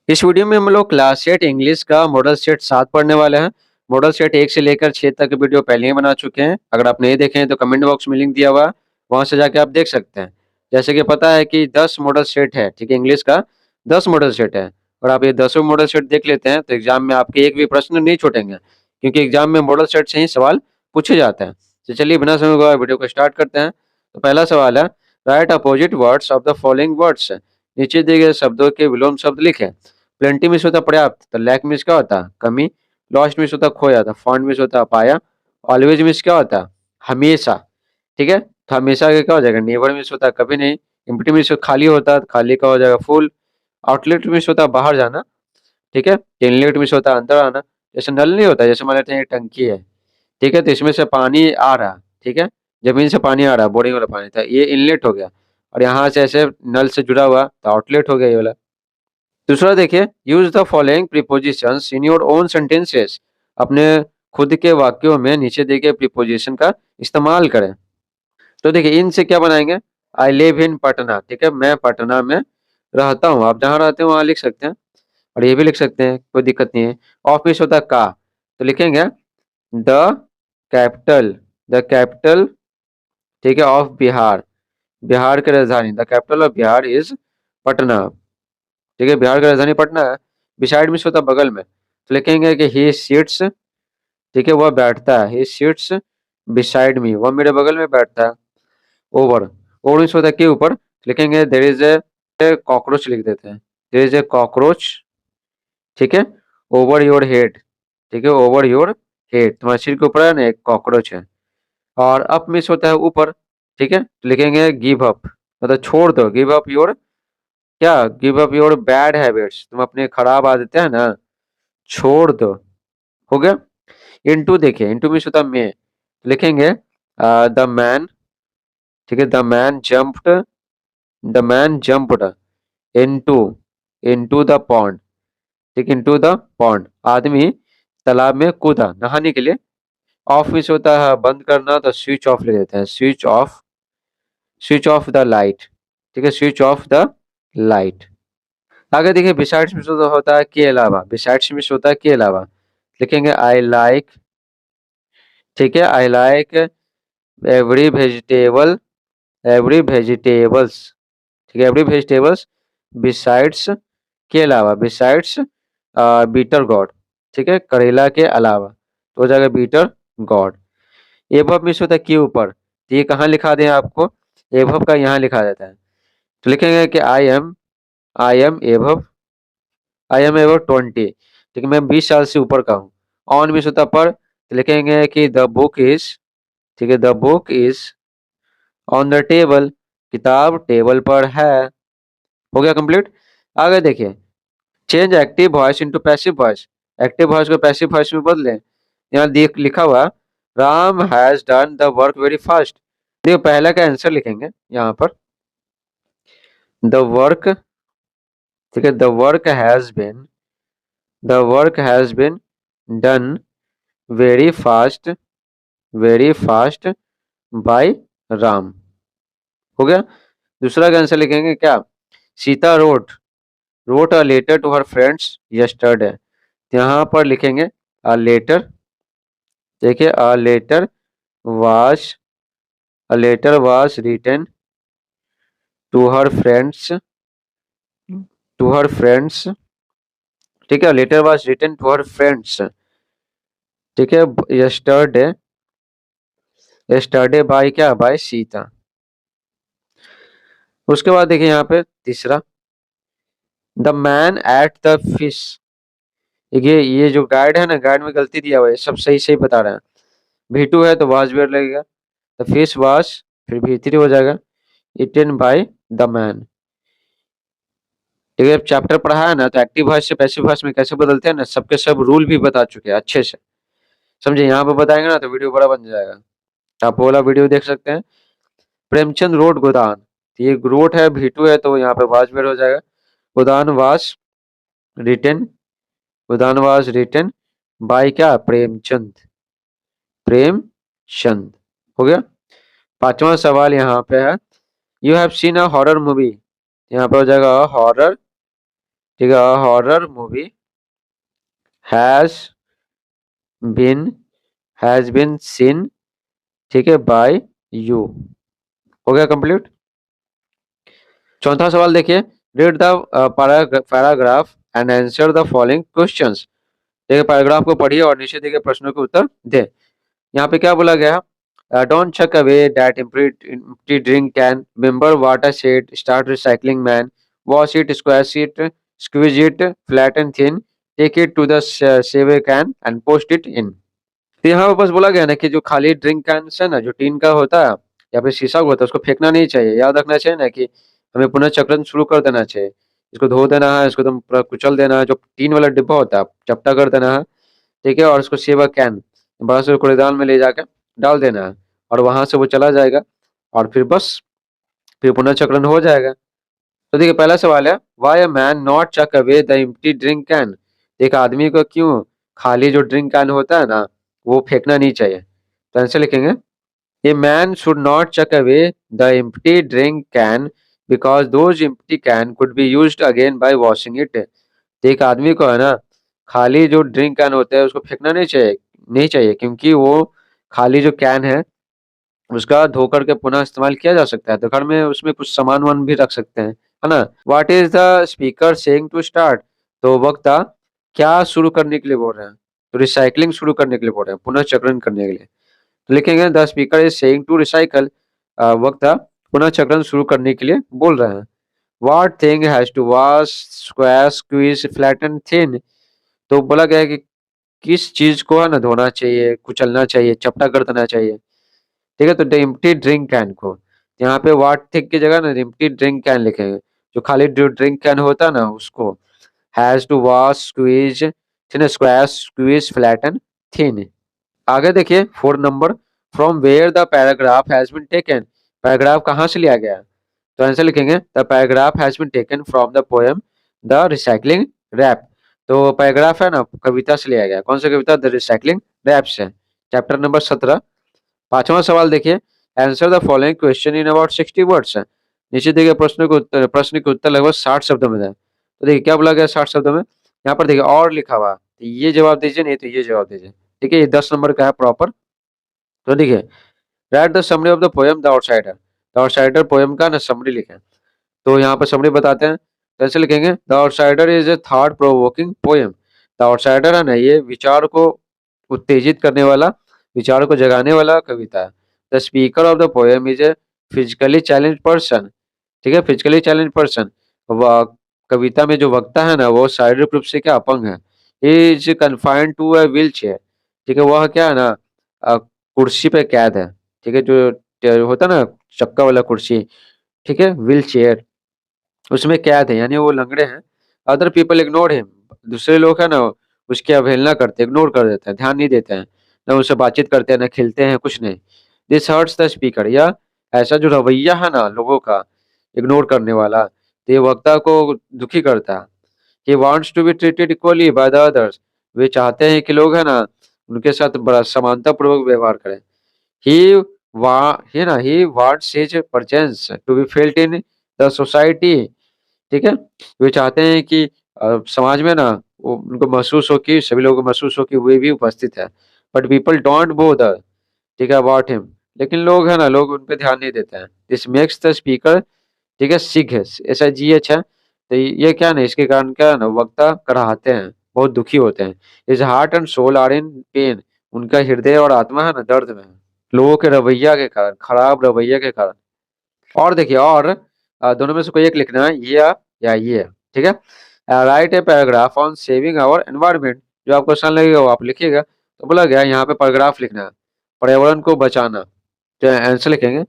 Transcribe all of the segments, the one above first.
इस वीडियो में हम लोग क्लास सेट इंग्लिश का मॉडल सेट 7 पढ़ने वाले हैं। मॉडल सेट 1 से लेकर 6 तक की वीडियो पहले ही बना चुके हैं। अगर आप नहीं देखे हैं तो कमेंट बॉक्स में लिंक दिया हुआ है, वहां से जाके आप देख सकते हैं। जैसे कि पता है कि 10 मॉडल सेट है, ठीक है, इंग्लिश का 10 मॉडल सेट है। और आप ये 10 मॉडल सेट देख लेते हैं तो एग्जाम में आपके एक भी प्रश्न नहीं छूटेंगे, क्योंकि एग्जाम में मॉडल सेट से ही सवाल पूछे जाते हैं। तो चलिए बिना समय गवाए वीडियो को स्टार्ट करते हैं। तो पहला सवाल है, right opposite words of the following words. नीचे दिए गए शब्दों के विलोम शब्द लिखें। प्लेंटी मीन्स होता पर्याप्त, तो लैक मीन्स क्या होता कमी। लॉस्ट मीन्स होता खोया, तो फाउंड मीन्स होता पाया। ऑलवेज मीन्स क्या होता हमेशा, ठीक है, तो हमेशा का क्या हो जाएगा नेवर मीन्स होता कभी नहीं। एम्प्टी मीन्स खाली होता, तो खाली का हो जाएगा फुल। आउटलेट मीन्स होता बाहर जाना, ठीक है। इनलेट मीन्स होता अंदर आना। जैसे नल नहीं होता, जैसे मान लेते हैं ये टंकी है, ठीक है, तो इसमें से पानी आ रहा, ठीक है, जमीन से पानी आ रहा बोरिंग वाला पानी था, ये इनलेट हो गया। और यहाँ से ऐसे नल से जुड़ा हुआ तो आउटलेट हो गया ये वाला। दूसरा देखिए, use the following prepositions in your own sentences. अपने खुद के वाक्यों में नीचे दिए गए प्रीपोजिशन का इस्तेमाल करें। तो देखिए इन से क्या बनाएंगे, आई लिव इन पटना, ठीक है, मैं पटना में रहता हूँ। आप जहाँ रहते हैं वहां लिख सकते हैं, और ये भी लिख सकते हैं, कोई दिक्कत नहीं है। ऑफिस होता है का, तो लिखेंगे द कैपिटल, द कैपिटल, ठीक है, ऑफ बिहार, बिहार की राजधानी, the capital of Bihar is Patna, ठीक है, बिहार की राजधानी पटना है। बिसाइड में होता बगल में, तो लिखेंगे कि ही सीट्स, ठीक है, वह बैठता है, ही सीट्स बिसाइड मी, वह मेरे बगल में बैठता है। ओवर, ओवर मीन्स होता है के ऊपर, तो लिखेंगे देर इज ए कॉकरोच, लिख देते हैं देर इज ए कॉकरोच, ठीक है, ओवर योर हेड, ठीक है, ओवर योर हेड, तुम्हारे सिर के ऊपर है ना एक कॉकरोच है। और अप मीन्स होता है ऊपर, ठीक है, तो लिखेंगे गिव अप, मतलब छोड़ दो, गिव अप योर, क्या, give up your bad habits, तुम अपने खराब आदतें हैं ना छोड़ दो, हो गया। इनटू देखिए, इनटू मीन्स होता है में, लिखेंगे द मैन, ठीक है, the man jumped into, into the pond, ठीक, इनटू द पॉन्ड, आदमी तालाब में कूदा नहाने के लिए। ऑफ मीन्स होता है बंद करना, तो स्विच ऑफ ले देते हैं, switch off, switch off the light, ठीक है, स्विच ऑफ द लाइट। आगे देखिए बिसाइड्स मीन्स होता है के अलावा, बिसाइड्स मीन्स होता है के अलावा, लिखेंगे आई लाइक, ठीक है, I like every vegetable, every vegetables, ठीक है, एवरी वेजिटेबल्स बिसाइड्स, के अलावा, बिसाइड्स बीटर गॉड, ठीक है, करेला के अलावा, तो हो जाएगा बीटर गॉड। एबव मीन्स होता है के ऊपर, तो ये कहाँ लिखा दें आपको, एबव का यहाँ लिखा देता है, तो लिखेंगे कि I am above, I am above 20, ठीक है, मैं 20 साल से ऊपर का हूँ। ऑन मीन्स होता है पर, तो लिखेंगे कि द बुक इज, ठीक है, the book is on the table, किताब टेबल पर है। हो गया कंप्लीट। आगे देखिए, change active voice into passive voice, active voice को पैसिव वॉइस में बदलें। यहाँ देख लिखा हुआ Ram has done the work very fast, देखो पहला का आंसर लिखेंगे यहाँ पर, द वर्क, ठीक है, the work has been done very fast, very fast by Ram. हो गया। दूसरा का आंसर लिखेंगे क्या, Sita wrote, wrote a letter to her friends yesterday, यहाँ पर लिखेंगे अ लेटर, देखिए was a letter was written to her friends, to her friends, ठीक है, letter was written to her friends, ठीक है, यस्टरडे, यस्टरडे बाय क्या, बाय सीता। उसके बाद देखिए यहाँ पे तीसरा, the man at the fish, ये जो गाइड है ना, गाइड में गलती दिया हुआ है, सब सही सही बता रहे हैं। V2 है तो वाज वेयर लगेगा, द फिश वाज, फिर V3 हो जाएगा, इटन बाय द मैन। ठीक है, चैप्टर पढ़ा है ना, तो एक्टिव वॉइस से पैसिव वॉइस में कैसे बदलते हैं ना, सबके सब रूल भी बता चुके हैं अच्छे से, समझे। यहाँ पे बताएंगे ना तो वीडियो बड़ा बन जाएगा, आप वो वाला वीडियो देख सकते हैं। प्रेमचंद रोड गोदान, तो ये रोड है, V2 है तो यहाँ पे वाज वेयर हो जाएगा। Godan was written, Godan was written by क्या, प्रेमचंद, प्रेमचंद। हो गया। पांचवा सवाल यहाँ पे है, you have seen a horror movie, यहाँ पे हो जाएगा हॉरर ठीक है, horror movie has been has been seen, ठीक है, बाय यू। हो गया कंप्लीट। चौथा सवाल देखिए, read the paragraph and answer the following questions. देखिए पैराग्राफ को पढ़िए और नीचे दिए गए प्रश्नों के उत्तर दे। यहाँ पे क्या बोला गया, don't chuck away that empty drink can, remember what I said, start recycling man, wash it, squash it, squeeze it, flatten thin, take it to the saver can and post it in. तो यहाँ पे बस बोला गया ना कि जो खाली ड्रिंक कैन है ना, जो टीन का होता है या फिर शीशा का होता है, उसको फेंकना नहीं चाहिए। याद रखना चाहिए ना कि हमें पुनः चक्रण शुरू कर देना चाहिए। इसको धो देना है, इसको एकदम पूरा कुचल देना है, जो टीन वाला डिब्बा होता है चपटा कर देना है, ठीक है, और उसको सेवा कैन बड़ा से कूड़ेदान में ले जाकर डाल देना है, और वहां से वो चला जाएगा, और फिर बस फिर पुनः चक्रण हो जाएगा। तो देखिए पहला सवाल है, why a man not chuck away the empty drink can. एक आदमी को क्यों खाली जो ड्रिंक कैन होता है ना, वो फेंकना नहीं चाहिए। तो आंसर लिखेंगे, a man should not chuck away the empty drink can because those empty can could be used again by washing it. तो एक आदमी को है ना, खाली जो ड्रिंक कैन होता है उसको फेंकना नहीं चाहिए, क्योंकि वो खाली जो कैन है उसका धो करके पुनः इस्तेमाल किया जा सकता है। तो घर में उसमें कुछ सामान वान भी रख सकते हैं, है ना। What is the speaker saying to start. तो वक्ता क्या शुरू करने के लिए बोल रहे हैं, तो रिसाइकलिंग शुरू करने के लिए बोल रहे हैं, पुनः चक्रण करने के लिए। तो लिखेंगे the speaker is saying to recycle, वक्ता पुनः चक्रण शुरू करने के लिए बोल रहे हैं। What thing has to wash, squash, squeeze, flatten, thin. तो बोला गया है कि किस चीज को है ना धोना चाहिए, कुचलना चाहिए, चपटा कर देना चाहिए, ठीक है। तो एम्प्टी ड्रिंक कैन को यहाँ पे वाट थिक की जगह ना एम्प्टी ड्रिंक कैन लिखेंगे। जो खाली जो ड्रिंक कैन होता है ना उसको has to wash, squeeze, thin, squash, squeeze, flatten, thin. आगे देखिए 4 number, from where the paragraph has been taken. Paragraph कहाँ से लिया गया, तो आंसर लिखेंगे the paragraph has been taken from the poem the recycling rap. तो पैराग्राफ है ना कविता से लिया गया। कौन सा कविता, द रिसाइकलिंग रैप से, चैप्टर नंबर 17। पांचवा सवाल देखिए, answer the following question in about 60 words है। नीचे दिए गए प्रश्न के उत्तर लगभग 60 शब्दों में है। तो देखिए क्या बोला गया 60 शब्दों में, यहाँ पर देखिए और लिखा हुआ, तो ये जवाब दीजिए, नहीं तो ये जवाब दीजिए, ठीक है। ये 10 नंबर का है प्रॉपर। तो देखिए, right the summary of the poem the outsider. The outsider poem का ना समरी लिखें। तो यहाँ पर समरी बताते हैं, तो ऐसे लिखेंगे, the outsider is a thought provoking poem. The outsider है ना, ये विचार को उत्तेजित करने वाला, विचार को जगाने वाला कविता है। The speaker of the poem is a physically challenge person, ठीक है, फिजिकली चैलेंज पर्सन। कविता में जो वक्ता है ना वो शारीरिक रूप से क्या अपंग है। Is confined to a wheelchair, ठीक है, वह क्या है ना कुर्सी पे कैद है, ठीक है, जो होता है ना चक्का वाला कुर्सी, ठीक है, व्हील चेयर, उसमें कैद है, यानी वो लंगड़े हैं। अदर पीपल इग्नोर हिम, दूसरे लोग है ना उसकी अवहेलना करते, इग्नोर कर देते हैं, ध्यान नहीं देते हैं, ना उससे बातचीत करते हैं, ना खेलते हैं, कुछ नहीं। दिस हर्ट्स द स्पीकर, या ऐसा जो रवैया है ना लोगों का इग्नोर करने वाला, तो ये वक्ता को दुखी करता है। He wants to be treated equally by the others, वे चाहते हैं कि लोग है ना उनके साथ बड़ा समानता पूर्वक व्यवहार करें। He he wants his presence to be felt in the society, ठीक है। वे चाहते हैं कि समाज में ना वो उनको महसूस हो कि सभी लोगों को महसूस हो कि वे भी उपस्थित है। बट पीपल डोंट बोदर, ठीक है, अबाउट हिम, लेकिन लोग है ना लोग उन पे ध्यान नहीं देते हैं। दिस मेक्स द स्पीकर, ठीक है, सिक है, ऐसा जी एच है। तो ये क्या ना इसके कारण क्या है ना वक्ता कराहते हैं, बहुत दुखी होते हैं। Is heart and soul are in pain, उनका हृदय और आत्मा है ना दर्द में है, लोगों के रवैया के कारण, खराब रवैया के कारण। और देखिए, और दोनों में से कोई एक लिखना है, ये या ये, ठीक है। Write a paragraph on saving our environment, जो आपको आसान लगेगा वो आप लिखिएगा। तो बोला गया यहाँ पे पैराग्राफ लिखना है, पर्यावरण को बचाना। तो आंसर लिखेंगे,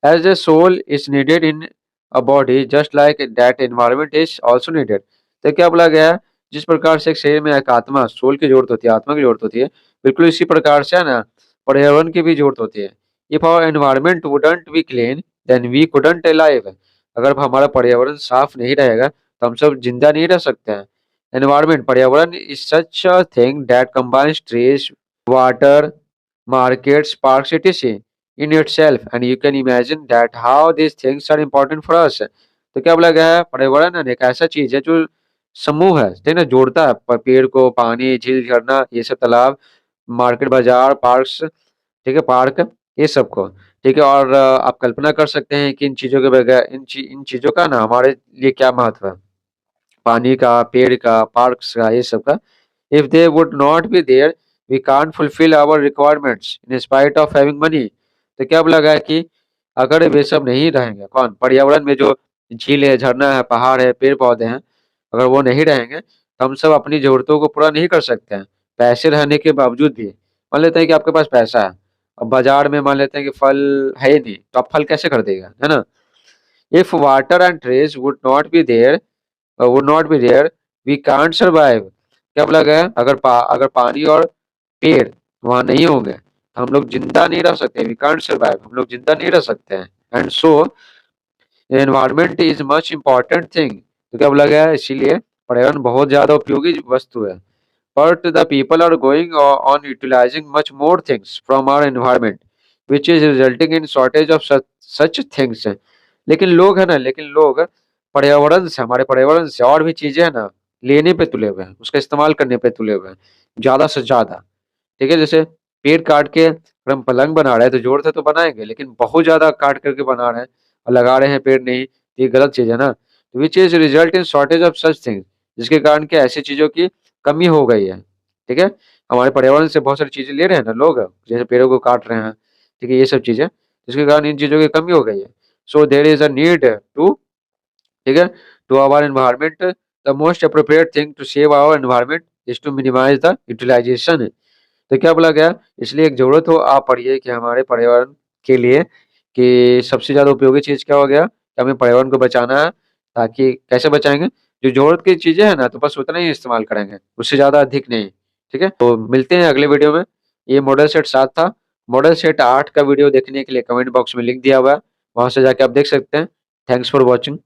as a soul is needed in a body just like that environment is also needed. तो क्या बोला गया है, जिस प्रकार से एक शरीर में एक आत्मा, सोल की जरूरत होती है, आत्मा की जरूरत होती है, बिल्कुल इसी प्रकार से है ना पर्यावरण की भी जरूरत होती है। If our environment wouldn't be clean then we couldn't alive. अगर हमारा पर्यावरण साफ नहीं रहेगा तो हम सब जिंदा नहीं रह सकते हैं। एनवायरनमेंट, पर्यावरण is such a thing that combines trees, water, markets, parks, etc. in itself, and you can imagine that how these things are important for us। तो क्या बोला गया है, पर्यावरण है ना एक ऐसा चीज है जो समूह है, ठीक है ना, जोड़ता है पेड़ को, पानी, झील, झरना, ये सब तालाब, मार्केट, बाजार, पार्क्स, ठीक है, पार्क, ये सब को, ठीक है। और आप कल्पना कर सकते हैं कि इन चीजों के बगैर, इन चीजों का ना हमारे लिए क्या महत्व है, पानी का, पेड़ का, पार्क्स का, ये सब का। If they would not be there, we can't fulfil our requirements in spite of having money. तो क्या लगा है कि अगर वे सब नहीं रहेंगे, कौन, पर्यावरण में जो झील है, झरना है, पहाड़ है, पेड़ पौधे हैं, अगर वो नहीं रहेंगे तो हम सब अपनी जरूरतों को पूरा नहीं कर सकते हैं, पैसे रहने के बावजूद भी। मान लेते हैं कि आपके पास पैसा है, अब बाजार में मान लेते हैं कि फल है ही नहीं, तो आप फल कैसे खरीदेगा, है ना। If water and trees would not be there, we can't survive. क्या बोला गया है? अगर पानी और पेड़ वहां नहीं होंगे तो हम लोग जिंदा नहीं रह सकते, वी कांट सर्वाइव, हम लोग जिंदा नहीं रह सकते हैं। And so environment is much important thing. तो क्या बोला गया है, इसीलिए पर्यावरण बहुत ज्यादा उपयोगी वस्तु है। But the people are going on utilizing much more things from our environment, which is resulting in shortage of such things. लेकिन लोग है ना, लेकिन लोग पर्यावरण से, हमारे पर्यावरण से और भी चीजें है ना लेने पे तुले हुए हैं, उसका इस्तेमाल करने पे तुले हुए हैं, ज्यादा से ज्यादा। ठीक है, जैसे पेड़ काट के अगर हम पलंग बना रहे हैं तो जोड़ से तो बनाएंगे, लेकिन बहुत ज्यादा काट करके बना रहे हैं और लगा रहे हैं पेड़ नहीं, ये गलत चीज है ना। Which is result in shortage of such things, जिसके कारण क्या ऐसी चीजों की कमी हो गई है। ठीक है, हमारे पर्यावरण से बहुत सारी चीजें ले रहे हैं ना लोग, जैसे पेड़ों को काट रहे हैं, ठीक है, ये सब चीजें, जिसके कारण इन चीजों की कमी हो गई है। So there is a need to, ठीक है, to our environment, the most appropriate thing to save our environment is to minimise the utilisation. तो क्या बोला गया, इसलिए एक जरूरत हो आप पढ़िए कि हमारे पर्यावरण के लिए, कि सबसे ज्यादा उपयोगी चीज क्या हो गया कि हमें पर्यावरण को बचाना है। ताकि कैसे बचाएंगे, जो जरूरत की चीजें हैं ना तो बस उतना ही इस्तेमाल करेंगे, उससे ज्यादा अधिक नहीं। ठीक है, तो मिलते हैं अगले वीडियो में। ये मॉडल सेट 7 था। मॉडल सेट 8 का वीडियो देखने के लिए कमेंट बॉक्स में लिंक दिया हुआ है, वहां से जाके आप देख सकते हैं। Thanks for watching.